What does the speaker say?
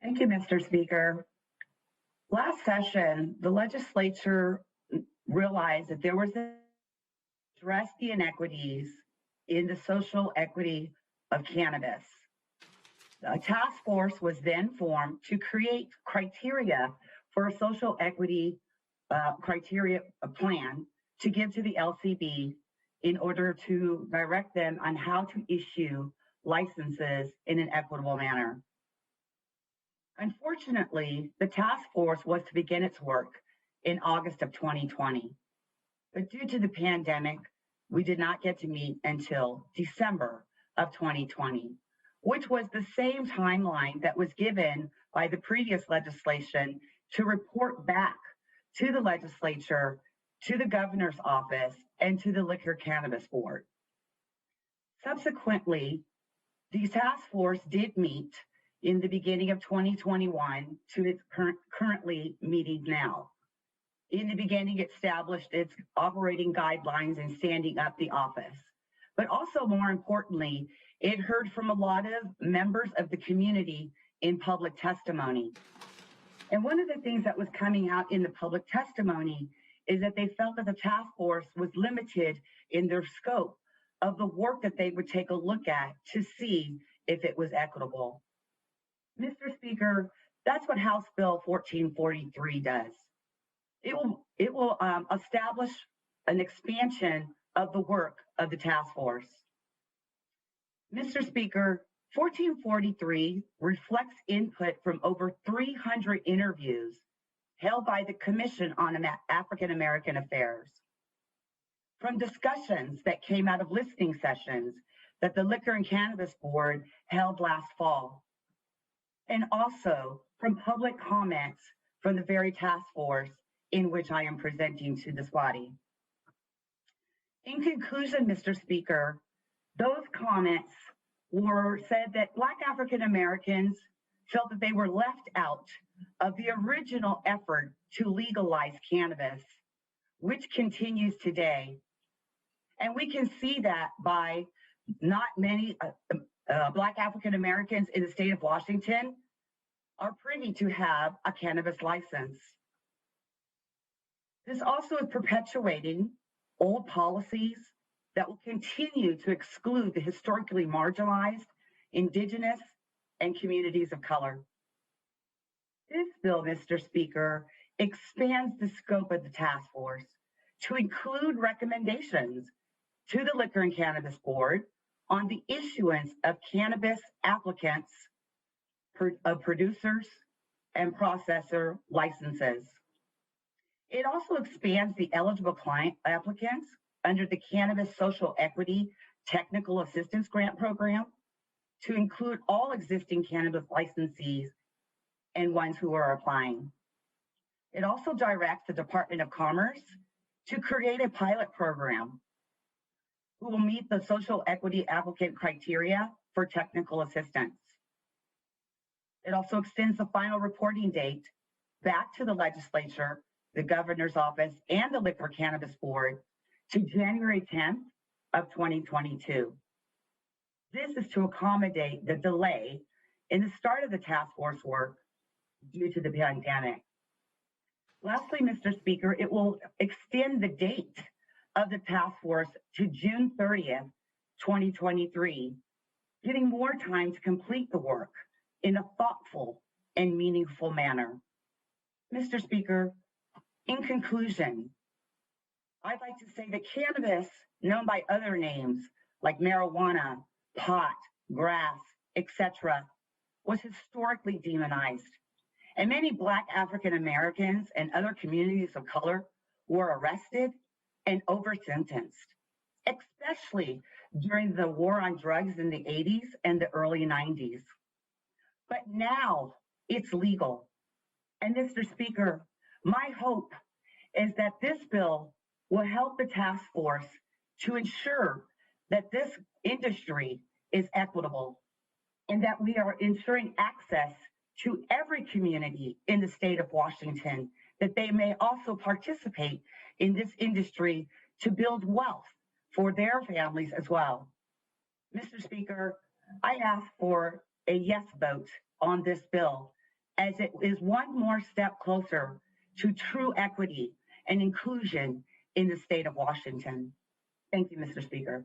Thank you, Mr. Speaker. Last session, the legislature realized that there was address the inequities in the social equity of cannabis. A task force was then formed to create criteria for a social equity criteria plan to give to the LCB in order to direct them on how to issue licenses in an equitable manner. Unfortunately, the task force was to begin its work in August of 2020, but due to the pandemic, we did not get to meet until December of 2020, which was the same timeline that was given by the previous legislation to report back to the legislature, to the governor's office, and to the Liquor Cannabis Board. Subsequently, the task force did meet in the beginning of 2021 to its currently meeting now. In the beginning, it established its operating guidelines and standing up the office. But also, more importantly, it heard from a lot of members of the community in public testimony. And one of the things that was coming out in the public testimony is that they felt that the task force was limited in their scope of the work that they would take a look at to see if it was equitable. Mr. Speaker, that's what House Bill 1443 does. It will establish an expansion of the work of the task force. Mr. Speaker, 1443 reflects input from over 300 interviews held by the Commission on African American Affairs, from discussions that came out of listening sessions that the Liquor and Cannabis Board held last fall, and also from public comments from the very task force in which I am presenting to this body. In conclusion, Mr. Speaker, those comments said that Black African Americans felt that they were left out of the original effort to legalize cannabis, which continues today. And we can see that by not many Black African Americans in the state of Washington are privy to have a cannabis license. This also is perpetuating old policies that will continue to exclude the historically marginalized, indigenous, and communities of color. This bill, Mr. Speaker, expands the scope of the task force to include recommendations to the Liquor and Cannabis Board on the issuance of cannabis applicants, of producers, and processor licenses. It also expands the eligible client applicants under the Cannabis Social Equity Technical Assistance Grant Program to include all existing cannabis licensees and ones who are applying. It also directs the Department of Commerce to create a pilot program who will meet the social equity applicant criteria for technical assistance. It also extends the final reporting date back to the legislature, the governor's office, and the Liquor Cannabis Board to January 10th of 2022. This is to accommodate the delay in the start of the task force work due to the pandemic. Lastly, Mr. Speaker, it will extend the date of the task force to June 30th, 2023, giving more time to complete the work in a thoughtful and meaningful manner. Mr. Speaker, in conclusion, I'd like to say that cannabis, known by other names like marijuana, pot, grass, etc., was historically demonized. And many Black African Americans and other communities of color were arrested and over-sentenced, especially during the war on drugs in the 80s and the early 90s. But now it's legal. And Mr. Speaker, my hope is that this bill will help the task force to ensure that this industry is equitable and that we are ensuring access to every community in the state of Washington, that they may also participate in this industry to build wealth for their families as well. Mr. Speaker, I ask for a yes vote on this bill as it is one more step closer to true equity and inclusion in the state of Washington. Thank you, Mr. Speaker.